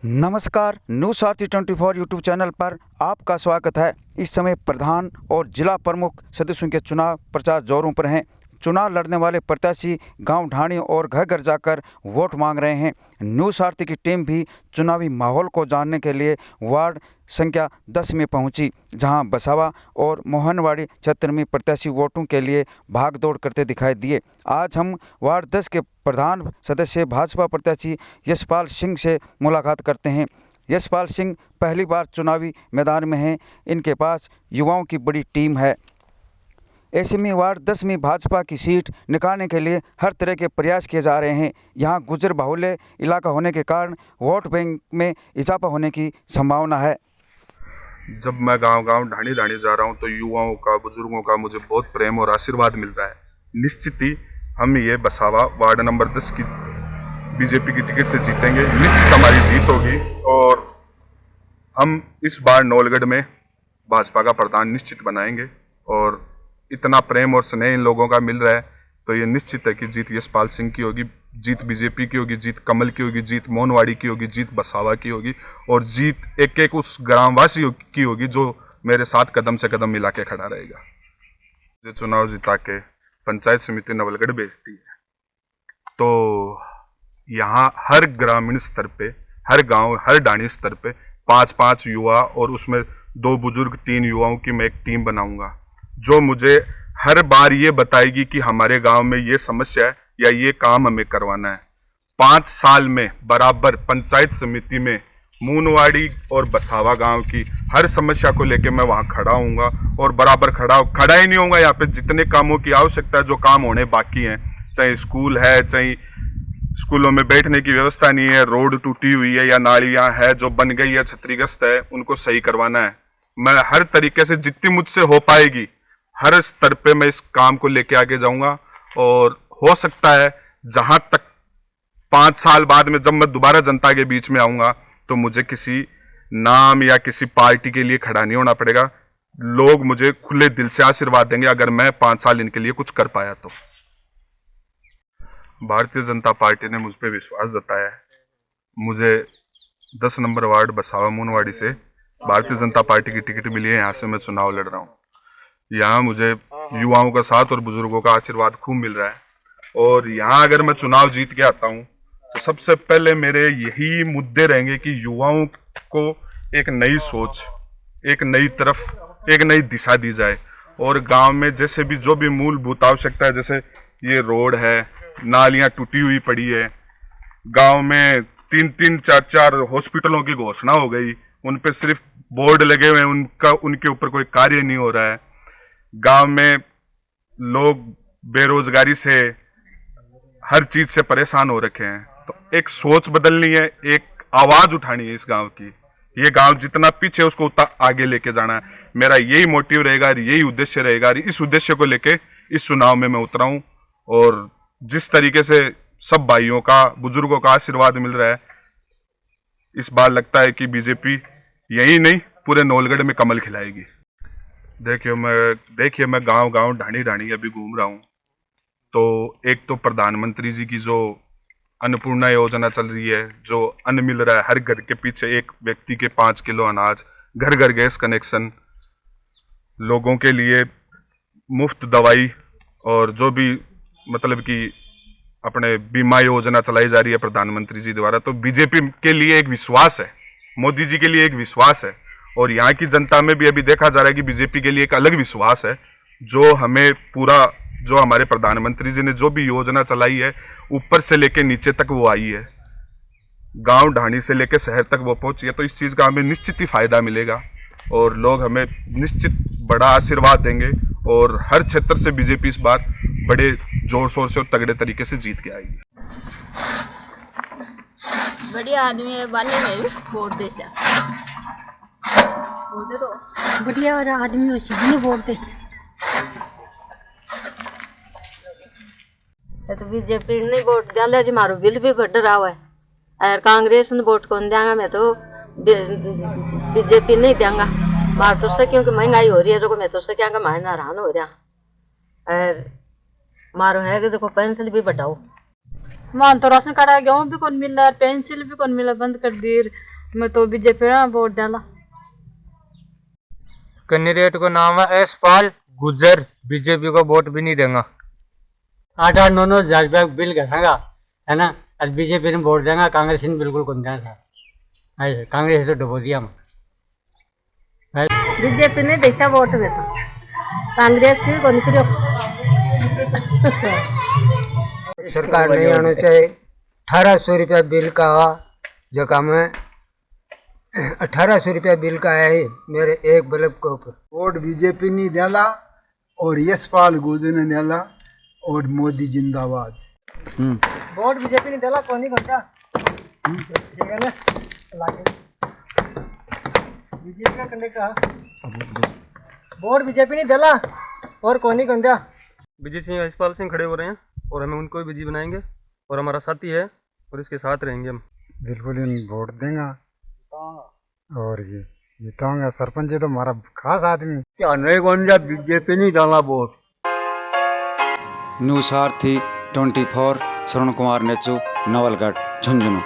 नमस्कार, न्यूज़ सारथी 24 YouTube channel पर आपका स्वागत है। इस समय प्रधान और जिला प्रमुख सदस्यों के चुनाव प्रचार जोरों पर हैं। चुनाव लड़ने वाले प्रत्याशी गांव ढाणी और घर घर जाकर वोट मांग रहे हैं। न्यूज़ सारथी की टीम भी चुनावी माहौल को जानने के लिए वार्ड संख्या 10 में पहुंची, जहां बसावा और मोहनवाड़ी क्षेत्र में प्रत्याशी वोटों के लिए भागदौड़ करते दिखाई दिए। आज हम वार्ड 10 के प्रधान सदस्य भाजपा प्रत्याशी यशपाल सिंह से मुलाकात करते हैं। यशपाल सिंह पहली बार चुनावी मैदान में हैं। इनके पास युवाओं की बड़ी टीम है। ऐसे में वार्ड 10 में भाजपा की सीट निकालने के लिए हर तरह के प्रयास किए जा रहे हैं। यहाँ गुजर बाहुल्य इलाका होने के कारण वोट बैंक में इजाफा होने की संभावना है। जब मैं गांव ढाणी जा रहा हूं तो युवाओं का, बुजुर्गों का मुझे बहुत प्रेम और आशीर्वाद मिल रहा है। निश्चित ही हम ये बसावा वार्ड नंबर 10 की बीजेपी की टिकट से जीतेंगे। निश्चित हमारी जीत होगी और हम इस बार नौलगढ़ में भाजपा का प्रधान निश्चित बनाएंगे। और इतना प्रेम और स्नेह इन लोगों का मिल रहा है तो ये निश्चित है कि जीत यशपाल सिंह की होगी, जीत बीजेपी की होगी, जीत कमल की होगी, जीत मोहनवाड़ी की होगी, जीत बसावा की होगी और जीत एक एक उस ग्रामवासी की होगी जो मेरे साथ कदम से कदम मिला के खड़ा रहेगा। जो चुनाव जिता के पंचायत समिति नवलगढ़ भेजती है तो यहाँ हर ग्रामीण स्तर पे, हर गांव, हर डाणी स्तर पे 5-5 युवा और उसमें 2 बुजुर्ग, 3 युवाओं की मैं एक टीम बनाऊंगा जो मुझे हर बार ये बताएगी कि हमारे गांव में ये समस्या है या ये काम हमें करवाना है। 5 साल में बराबर पंचायत समिति में मोहनवाड़ी और बसावा गांव की हर समस्या को लेकर मैं वहां खड़ा होऊंगा और बराबर खड़ा ही नहीं होऊंगा। यहाँ पे जितने कामों की आवश्यकता है, जो काम होने बाकी हैं, चाहे स्कूल है, चाहे स्कूलों में बैठने की व्यवस्था नहीं है, रोड टूटी हुई है या नालियां है जो बन गई है, क्षतिग्रस्त है, उनको सही करवाना है। मैं हर तरीके से जितनी मुझसे हो पाएगी हर स्तर पे मैं इस काम को लेके आगे जाऊंगा। और हो सकता है जहां तक 5 साल बाद में जब मैं दोबारा जनता के बीच में आऊंगा तो मुझे किसी नाम या किसी पार्टी के लिए खड़ा नहीं होना पड़ेगा। लोग मुझे खुले दिल से आशीर्वाद देंगे अगर मैं 5 साल इनके लिए कुछ कर पाया तो। भारतीय जनता पार्टी ने मुझ पर विश्वास जताया है। मुझे 10 नंबर वार्ड बसावा मोहनवाड़ी से भारतीय जनता पार्टी की टिकट मिली है। यहाँ से मैं चुनाव लड़ रहा हूँ। यहाँ मुझे युवाओं का साथ और बुजुर्गों का आशीर्वाद खूब मिल रहा है और यहाँ अगर मैं चुनाव जीत के आता हूँ तो सबसे पहले मेरे यही मुद्दे रहेंगे कि युवाओं को एक नई सोच, एक नई तरफ, एक नई दिशा दी जाए और गांव में जैसे भी जो भी मूलभूत आवश्यकता है, जैसे ये रोड है, नालियां टूटी हुई पड़ी है, गांव में 3-3, 4-4 हॉस्पिटलों की घोषणा हो गई, उन पे सिर्फ बोर्ड लगे हुए हैं, उनके ऊपर कोई कार्य नहीं हो रहा है। गांव में लोग बेरोजगारी से, हर चीज से परेशान हो रखे हैं। तो एक सोच बदलनी है, एक आवाज उठानी है इस गांव की। ये गांव जितना पीछे उसको उतना आगे लेके जाना है। मेरा यही मोटिव रहेगा, यही उद्देश्य रहेगा। इस उद्देश्य को लेके इस चुनाव में मैं उतरा हूं और जिस तरीके से सब भाइयों का, बुजुर्गों का आशीर्वाद मिल रहा है, इस बार लगता है कि बीजेपी यही नहीं पूरे नौलगढ़ में कमल खिलाएगी। देखिए मैं गांव ढाणी अभी घूम रहा हूँ तो एक तो प्रधानमंत्री जी की जो अन्नपूर्णा योजना चल रही है, जो अन्न मिल रहा है, हर घर के पीछे एक व्यक्ति के 5 किलो अनाज, घर घर गैस कनेक्शन, लोगों के लिए मुफ्त दवाई और जो भी मतलब कि अपने बीमा योजना चलाई जा रही है प्रधानमंत्री जी द्वारा, तो बीजेपी के लिए एक विश्वास है, मोदी जी के लिए एक विश्वास है और यहाँ की जनता में भी अभी देखा जा रहा है कि बीजेपी के लिए एक अलग विश्वास है। जो हमें पूरा, जो हमारे प्रधानमंत्री जी ने जो भी योजना चलाई है ऊपर से लेके नीचे तक वो आई है, गांव ढाणी से लेके शहर तक वो पहुंची है, तो इस चीज़ का हमें निश्चित ही फायदा मिलेगा और लोग हमें निश्चित बड़ा आशीर्वाद देंगे और हर क्षेत्र से बीजेपी इस बार बड़े जोर शोर से और तगड़े तरीके से जीत के आएगी। बढ़िया आदमी है, बाले में वोट दे से बढ़िया वाला आदमी हो से वोट दे से तो बीजेपी ने वोट डाला जी, मारो बिल भी बढ़ रहा है और कांग्रेस ने वोट कौन देंगा, मैं तो बीजेपी नहीं देंगा। मार तो से क्योंकि महंगाई हो रही है, जो मैं तो से क्या मैं हैरान हो रहा और मारो है कि देखो पेंसिल भी बढ़ाओ, मान तो राशन कार्ड आ, गेहूँ भी कौन मिल रहा है, पेंसिल भी कौन मिला, बंद कर दी। मैं तो बीजेपी में वोट डाला। कैंडिडेट को नाम है यशपाल गुजर, बीजेपी को वोट भी नहीं देगा। 8-8 9 हजार बिल करेगा है ना, और बीजेपी ने वोट देगा, कांग्रेस ने बिल्कुल कौन देगा। कांग्रेस तो डुबो दिया। बीजेपी ने देशा वोट में तो कांग्रेस की कौन करो। सरकार नहीं आना चाहिए। 1800 रुपया बिल का जो काम है, 1800 रुपया बिल का है मेरे एक बल्ब के ऊपर। वोट बीजेपी ने डाला और यशपाल गुजर ने डाला और मोदी जिंदाबाद। वोट बीजेपी ने डाला, कौन नहीं करता, ठीक है ना। बीजेपी का करने का वोट बीजेपी ने डाला और कौन नहीं करता। विजय सिंह यशपाल सिंह खड़े हो रहे हैं और हमें उनको ही विजयी बनाएंगे और हमारा साथी है और इसके साथ रहेंगे हम। बिल्कुल इन वोट देंगे और ये जीताऊंगा। सरपंच जी तो हमारा खास आदमी। क्या नहीं कौन जा, बीजेपी नहीं डाला वोट। न्यूज़ सारथी 24 श्रवण कुमार नेचू, नवलगढ़, झुंझुनू।